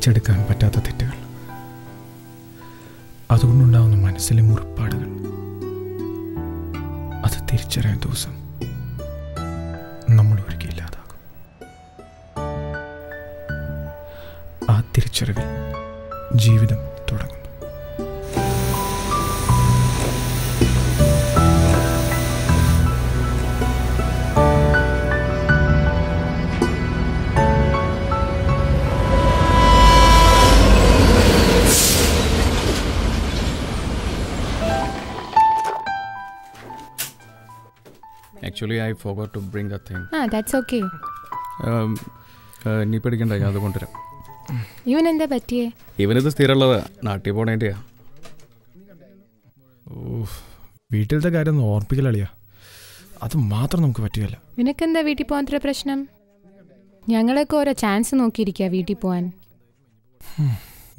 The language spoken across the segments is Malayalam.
തിരിച്ചെടുക്കാൻ പറ്റാത്ത തെറ്റുകൾ, അതുകൊണ്ടുണ്ടാവുന്ന മനസ്സിലെ മുറിപ്പാടുകൾ, അത് തിരിച്ചറിയാൻ ദിവസം നമ്മൾ ഒരിക്കലും ഇല്ലാതാകും. ആ തിരിച്ചറിവിൽ ജീവിതം തുടങ്ങുന്നു. Actually, I forgot to bring a thing. That's okay. നീ പേടിക്കണ്ട, ഞാൻ അത് കൊണ്ടുവരാം. ഇവൻ എന്താ പറ്റിയേ? ഇവനിത് സ്ഥിരമുള്ളതാ, നാട്ടിൽ പോണേൻ്റെയാ. വീട്ടിലത്തെ കാര്യം ഓർപ്പിക്കലളിയാ, അത് മാത്രം നമുക്ക് പറ്റുകയല്ല. നിനക്കെന്താ വീട്ടിൽ പോകാൻ പ്രശ്നം? ഞങ്ങളൊക്കെ ഓരോ ചാൻസ് നോക്കിയിരിക്കുക വീട്ടിൽ പോകാൻ.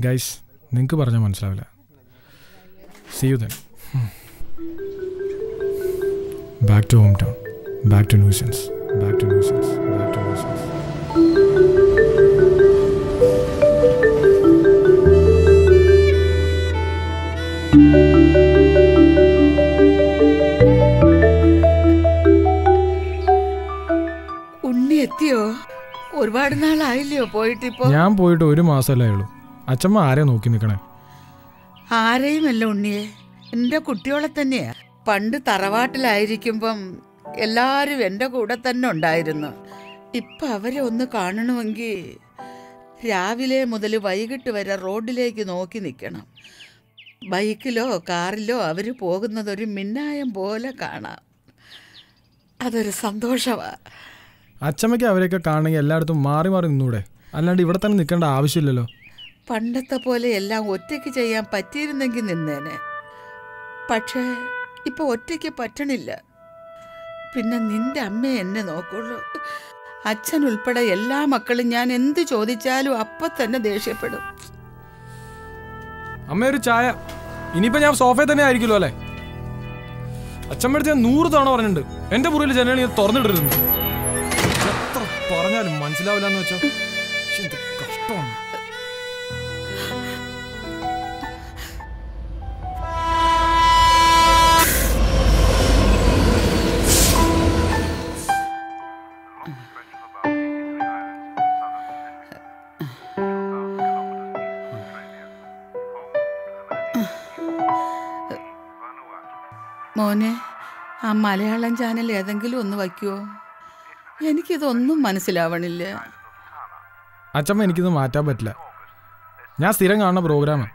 ഗൈസ്, നിങ്ങൾക്ക് പറഞ്ഞാൽ മനസ്സിലാവില്ല. See you then. Back to hometown. Back to nuisance. Back to nuisance. Back to nuisance. ഉണ്ണി എത്തിയോ? ഒരുപാട് നാളായില്ലയോ പോയിട്ടിപ്പോ? ഞാൻ പോയിട്ട് 1 മാസമല്ലേ ഉള്ളൂ. അച്ഛമ്മ ആരെയാ നോക്കി നിൽക്കണേ? ആരെയുമല്ല ഉണ്ണിയെ, എൻ്റെ കുട്ടിയോളെ തന്നെയാ. പണ്ട് തറവാട്ടിലായിരിക്കുമ്പം എല്ലാവരും എൻ്റെ കൂടെ തന്നെ ഉണ്ടായിരുന്നു. ഇപ്പം അവരെ ഒന്ന് കാണണമെങ്കിൽ രാവിലെ മുതൽ വൈകിട്ട് വരെ റോഡിലേക്ക് നോക്കി നിൽക്കണം. ബൈക്കിലോ കാറിലോ അവർ പോകുന്നതൊരു മിന്നായം പോലെ കാണാം. അതൊരു സന്തോഷമാണ്. അച്ഛമ്മയ്ക്ക് അവരെയൊക്കെ കാണണമെങ്കിൽ എല്ലായിടത്തും മാറി മാറി നിന്നൂടെ? അല്ലാണ്ട് ഇവിടെ തന്നെ നിൽക്കേണ്ട ആവശ്യമില്ലല്ലോ. പണ്ടത്തെ പോലെ എല്ലാം ഒറ്റയ്ക്ക് ചെയ്യാൻ പറ്റിയിരുന്നെങ്കിൽ നിന്നേനെ. പക്ഷേ ഇപ്പോൾ ഒറ്റയ്ക്ക് പറ്റണില്ല. പിന്നെ നിന്റെ അമ്മ എന്നെ നോക്കുള്ളൂ. അച്ഛൻ ഉൾപ്പെടെ എല്ലാ മക്കളും ഞാൻ എന്ത് ചോദിച്ചാലും അപ്പം തന്നെ ദേഷ്യപ്പെടും. അമ്മ ഒരു ചായ. ഇനിയിപ്പോൾ ഞാൻ സോഫയിൽ തന്നെ ആയിരിക്കുമല്ലോ അല്ലേ? അച്ഛമ്മ അടുത്ത് ഞാൻ 100 തവണ പറഞ്ഞിട്ടുണ്ട്, എൻ്റെ മുറിയിൽ ജനൽ ഞാൻ തുറന്നിട്ടിരുന്നു. എത്ര പറഞ്ഞാലും മനസ്സിലാവില്ല എന്ന് വെച്ചാൽ എന്ത് കഷ്ടമാണ്. മോനെ, ആ മലയാളം ചാനൽ ഏതെങ്കിലും ഒന്ന് വയ്ക്കുമോ? എനിക്കിതൊന്നും മനസ്സിലാവണില്ല. അച്ഛമ്മ, എനിക്കിത് മാറ്റാൻ പറ്റില്ല. ഞാൻ സ്ഥിരം കാണുന്ന പ്രോഗ്രാമാണ്.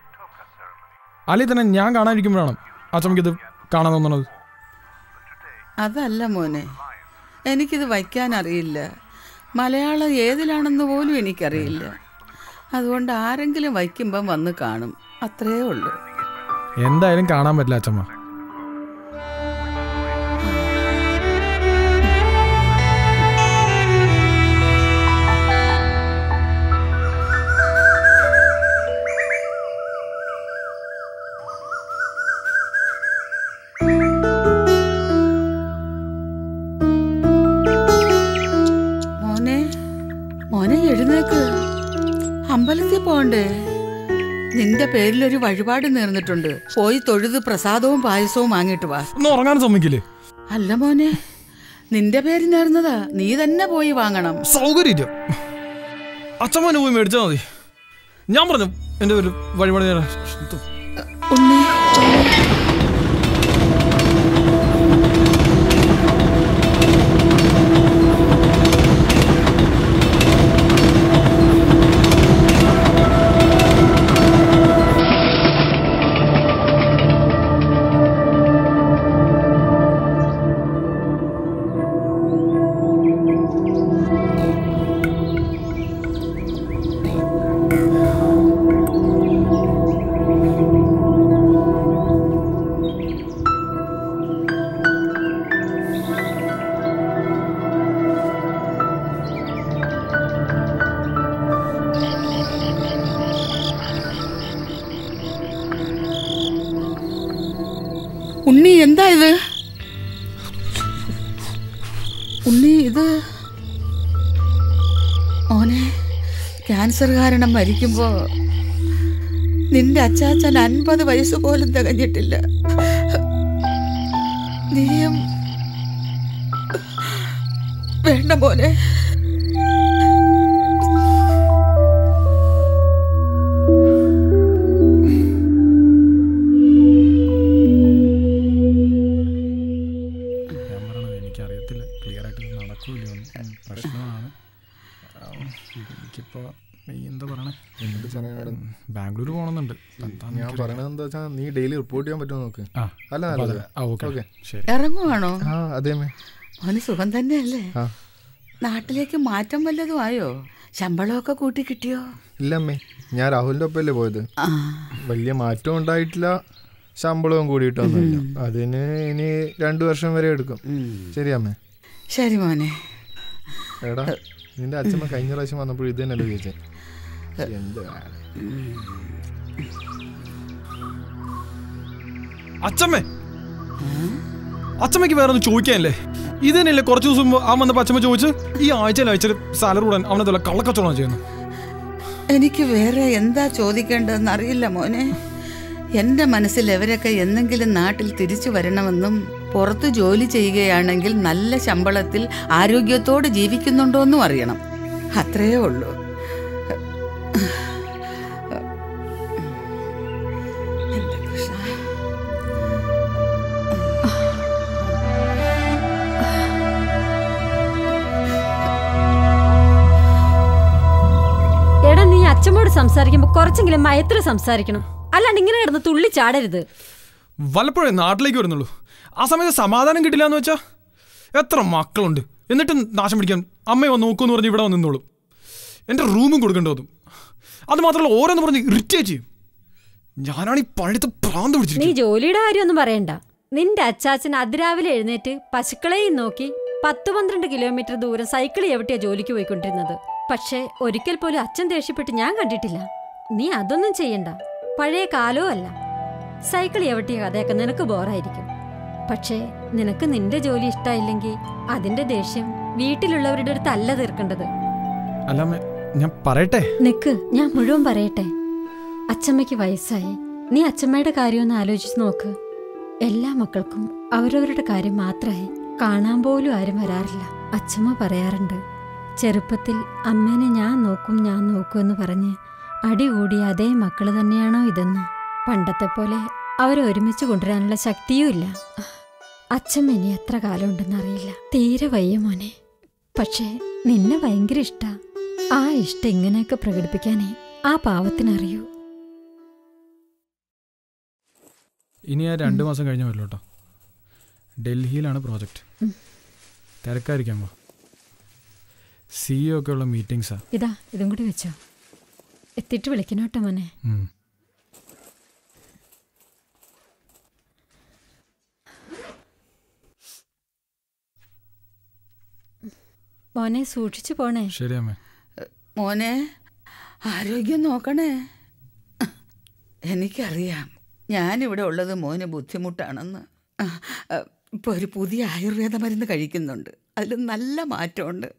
അല്ലെങ്കിൽ തന്നെ ഞാൻ കാണാനിരിക്കുമ്പോഴാണ് അച്ഛമ്മയ്ക്കിത് കാണാൻ തോന്നണത്. അതല്ല മോനെ, എനിക്കിത് വയ്ക്കാൻ അറിയില്ല. മലയാളം ഏതിലാണെന്ന് പോലും എനിക്കറിയില്ല. അതുകൊണ്ട് ആരെങ്കിലും വയ്ക്കുമ്പം വന്ന് കാണും, അത്രയേ ഉള്ളൂ. എന്തായാലും കാണാൻ പറ്റില്ല അച്ഛമ്മ. മോനെ എഴുന്നേക്ക്, അമ്പലത്തിൽ പോണ്ടേ? നിന്റെ പേരിലൊരു വഴിപാട് നേർന്നിട്ടുണ്ട്. പോയി തൊഴുത് പ്രസാദവും പായസവും വാങ്ങിട്ട് വാ. ഉറങ്ങാൻ സമ്മതിക്കില്ലേ? അല്ല മോനെ, നിന്റെ പേര് നേർന്നതാ, നീ തന്നെ പോയി വാങ്ങണം. സൗകര്യം അച്ഛമ്മനെ പോയി മേടിച്ചാൽ മതി. ഞാൻ പറഞ്ഞു എൻ്റെ പേര് വഴിപാട് നേരാൻ. ഉണ്ണി, ഉണ്ണി എന്താ ഇത്? ഉണ്ണി ഇത് മോനെ ക്യാൻസർ കാരണം മരിക്കുമ്പോ നിന്റെ അച്ചാച്ചൻ 50 വയസ്സ് പോലും തികഞ്ഞിട്ടില്ല. നീയും വേണ്ട മോനെ. എനിക്കറിയത്തില്ല ക്ലിയർ ആയിട്ട് നടക്കൂല, പ്രശ്നമാണ്. എനിക്കിപ്പോ എന്താ പറയണേ, ബാംഗ്ലൂർ പോകണമെന്നുണ്ട്. ഞാൻ പറയണത് എന്താ വെച്ചാൽ നീ ഡെയിലി റിപ്പോർട്ട് ചെയ്യാൻ പറ്റുമോ നോക്ക്. അല്ല ഇറങ്ങുവാണോ? അതേ മോന് സുഖം തന്നെയല്ലേ? നാട്ടിലേക്ക് മാറ്റം വല്ലതും ആയോ? ശമ്പളമൊക്കെ കൂട്ടി കിട്ടിയോ? ഇല്ലമ്മേ, ഞാൻ രാഹുലിന്റെ ഒപ്പല്ലേ പോയത്. വലിയ മാറ്റം ഉണ്ടായിട്ടില്ല, ശമ്പളവും കൂടിയിട്ടൊന്നുമില്ല. അതിന് ഇനി 2 വർഷം വരെ എടുക്കും. ശരിയമ്മേ? ശരി മോനെ. എടാ, നിന്റെ അച്ഛമ്മ കഴിഞ്ഞ പ്രാവശ്യം വന്നപ്പോൾ ഇത് തന്നെയല്ലോ ചോദിച്ചേ. അച്ഛമ്മക്ക് വേറെ ഒന്നും ചോദിക്കാനല്ലേ? ഇത് തന്നെയല്ലേ കുറച്ച് ദിവസം മുമ്പ് ആ വന്നപ്പോ അച്ഛമ്മ ചോദിച്ചു ഈ ആഴ്ചയിൽ സാലറി കൂടാൻ അവനെ കള്ളക്കച്ചവടം ചെയ്യുന്നു. എനിക്ക് വേറെ എന്താ ചോദിക്കേണ്ടതെന്ന് അറിയില്ല മോനെ. എൻ്റെ മനസ്സിൽ എവരൊക്കെ എന്തെങ്കിലും നാട്ടിൽ തിരിച്ചു വരണമെന്നും പുറത്ത് ജോലി ചെയ്യുകയാണെങ്കിൽ നല്ല ശമ്പളത്തിൽ ആരോഗ്യത്തോടെ ജീവിക്കുന്നുണ്ടോയെന്നും അറിയണം. അത്രയേ ഉള്ളൂ. എടാ, നീ അച്ഛമ്മോട് സംസാരിക്കുമ്പോ കുറച്ചെങ്കിലും മയത്തിൽ സംസാരിക്കണം, അല്ലാണ്ട് ഇങ്ങനെ കിടന്ന് തുള്ളി ചാടരുത്. വല്ലപ്പോഴേ നാട്ടിലേക്ക് വരുന്നുള്ളൂ. ആ സമയത്ത് സമാധാനം കിട്ടില്ല എന്ന് വെച്ചാ എത്ര മക്കളുണ്ട്, എന്നിട്ട് നാശം പിടിക്കാൻ അമ്മയെ വന്ന് നോക്കുമെന്ന് പറഞ്ഞ് ഇവിടെ വന്ന് നിന്നോളും. എൻ്റെ റൂമും കൊടുക്കേണ്ടതും. അത് മാത്രമല്ല ഓരോന്ന് പറഞ്ഞ് ഇറിറ്റേറ്റ് ചെയ്യും. ഞാനാണ് ഈ പഴുത്ത് പ്രാന്ത് പിടിച്ചിട്ട്. നീ ജോലിയുടെ കാര്യമൊന്നും പറയണ്ട. നിന്റെ അച്ചാച്ചൻ അതിരാവിലെ എഴുന്നേറ്റ് പശുക്കളെയും നോക്കി 10-12 കിലോമീറ്റർ ദൂരം സൈക്കിൾ എവിടെയാ ജോലിക്ക് പോയിക്കൊണ്ടിരുന്നത്. പക്ഷേ ഒരിക്കൽ പോലും അച്ഛൻ ദേഷ്യപ്പെട്ട് ഞാൻ കണ്ടിട്ടില്ല. നീ അതൊന്നും ചെയ്യണ്ട. പഴയ കാലവും അല്ല. സൈക്കിൾ എവിടെയാ കഥയൊക്കെ നിനക്ക് ബോറായിരിക്കും. പക്ഷേ നിനക്ക് നിന്റെ ജോലി ഇഷ്ടമായില്ലെങ്കിൽ അതിന്റെ ദേഷ്യം വീട്ടിലുള്ളവരുടെ അടുത്ത് അല്ല തീർക്കേണ്ടത്. ഞാൻ പറയട്ടെ? നിക്ക്, ഞാൻ മുഴുവൻ പറയട്ടെ. അച്ഛമ്മയ്ക്ക് വയസ്സായി. നീ അച്ഛമ്മയുടെ കാര്യമൊന്ന് ആലോചിച്ച് നോക്ക്. എല്ലാ മക്കൾക്കും അവരവരുടെ കാര്യം മാത്രമായി. കാണാൻ പോലും ആരും വരാറില്ല. അച്ഛമ്മ പറയാറുണ്ട്, ചെറുപ്പത്തിൽ അമ്മേനെ ഞാൻ നോക്കും എന്ന് പറഞ്ഞ് അടികൂടി അതേ മക്കള് തന്നെയാണോ ഇതെന്ന്. പണ്ടത്തെ പോലെ അവരെ ഒരുമിച്ച് കൊണ്ടുവരാനുള്ള ശക്തിയുമില്ല. അച്ഛമ്മ ഇനി എത്ര കാലം ഉണ്ടെന്നറിയില്ല. തീരെ വയ്യ മോനെ. പക്ഷേ നിന്നെ ഭയങ്കര ഇഷ്ടാ. ആ ഇഷ്ടം ഇങ്ങനെയൊക്കെ പ്രകടിപ്പിക്കാനേ ആ പാവത്തിനറിയൂ. ഇനി ആ 2 മാസം കഴിഞ്ഞ വരല്ലോ കേട്ടോ. ഡൽഹിയിലാണ് പ്രോജക്റ്റ്. തിരക്കായിരിക്കാമോ? CEO ഒക്കെ ഉള്ള മീറ്റിംഗ്സാ. ഇതും കൂടി വെച്ചോ. എത്തിയിട്ട് വിളിക്കണോട്ടോ മോനെ. മോനെ സൂക്ഷിച്ചു പോണേ. ശരി അമ്മേ. മോനെ ആരോഗ്യം നോക്കണേ. എനിക്കറിയാം ഞാനിവിടെ ഉള്ളത് മോന് ബുദ്ധിമുട്ടാണെന്ന്. ഇപ്പോൾ ഒരു പുതിയ ആയുർവേദ മരുന്ന് കഴിക്കുന്നുണ്ട്. അതിൽ നല്ല മാറ്റമുണ്ട്.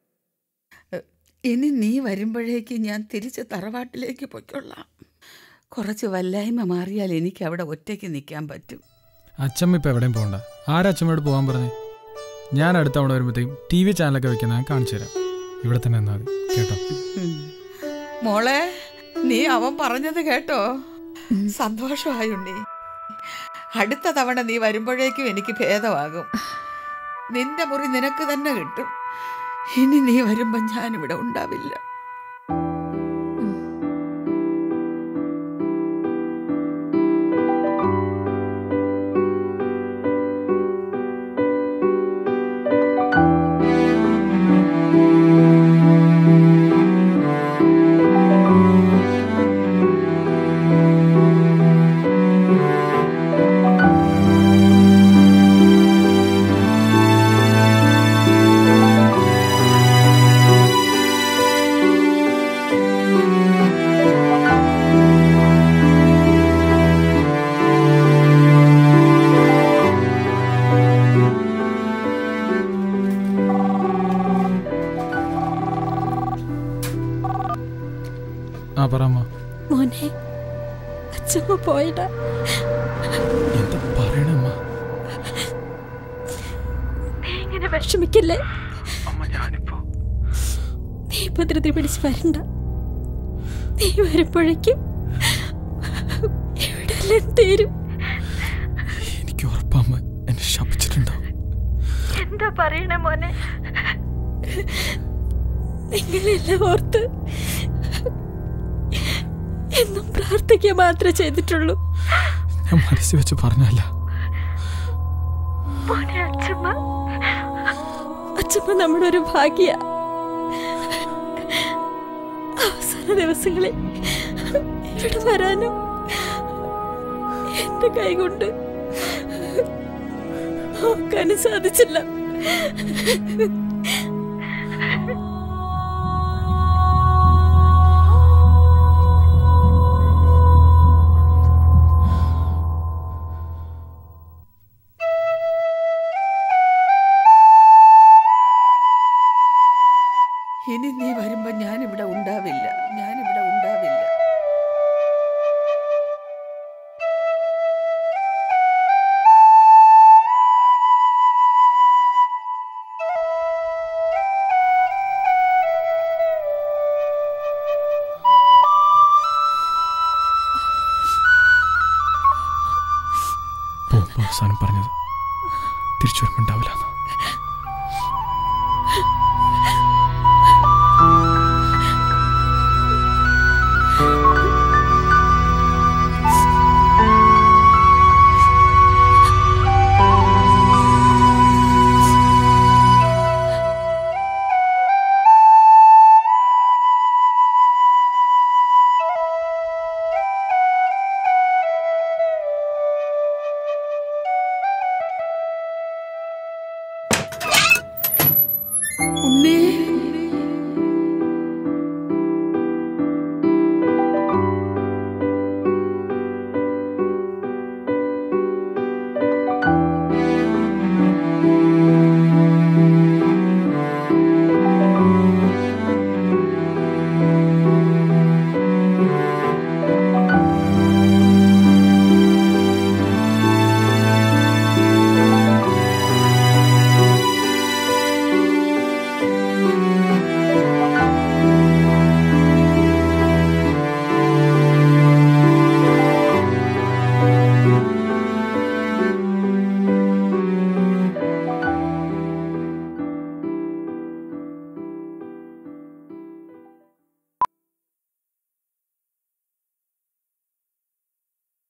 ഇനി നീ വരുമ്പോഴേക്ക് ഞാൻ തിരിച്ച് തറവാട്ടിലേക്ക് പൊയ്ക്കൊള്ളാം. കുറച്ച് വല്ലായ്മ മാറിയാൽ എനിക്ക് അവിടെ ഒറ്റയ്ക്ക് നിൽക്കാൻ പറ്റും. അച്ഛമ്മ ഇപ്പം എവിടെയും പോകണ്ട. ആരച്ഛമ്മയോട് പോകാൻ പറഞ്ഞേ? ഞാൻ അടുത്ത അവിടെ വരുമ്പോഴത്തേക്കും TV ചാനലൊക്കെ വെക്കുന്ന ഞാൻ കാണിച്ചു തരാം. ഇവിടെ തന്നെ എന്നാൽ മതി കേട്ടോ. മോളെ, നീ അവൻ പറഞ്ഞത് കേട്ടോ? സന്തോഷമായുണ്ണി. അടുത്ത തവണ നീ വരുമ്പോഴേക്കും എനിക്ക് ഭേദമാകും. നിന്റെ മുറി നിനക്ക് തന്നെ കിട്ടും. ഇനി നീ വരുമ്പോൾ ഞാനിവിടെ ഉണ്ടാവില്ല. ആ പറ അമ്മ. മോനെ അച്ഛമ്മ പോയടാ. എന്താ പറയണമ്മ? നീ ഇങ്ങനെ വിഷമിക്കല്ലേ. നീ ഇപ്പൊ ധൃതി പിടിച്ച് വരണ്ട. നീ വരുമ്പോഴേക്കും എവിടെല്ലാം തീരും. എനിക്ക് ഉറപ്പമ്മ എന്നെ ശപിച്ചിട്ടുണ്ടാവും. എന്താ പറയണേ മോനെ? നിങ്ങളെല്ലാം ഓർത്ത് എന്നും പ്രാർത്ഥിക്കുക മാത്രമേ ചെയ്തിട്ടുള്ളൂ. ഞാൻ മനസ്സിൽ വെച്ച് പറഞ്ഞല്ല. മോനെ അച്ഛമ്മ നമ്മുടെ ഒരു ഭാഗ്യ. അവസാന ദിവസങ്ങളിൽ ഇവിടെ വരാനും എന്റെ കൈകൊണ്ട് നോക്കാനും സാധിച്ചില്ല. ഇനി നീ വരുമ്പോ ഞാനിവിടെ ഉണ്ടാവില്ല. അവസാനം പറഞ്ഞത് തിരിച്ചു വരുമ്പോ ഉണ്ടാവില്ല.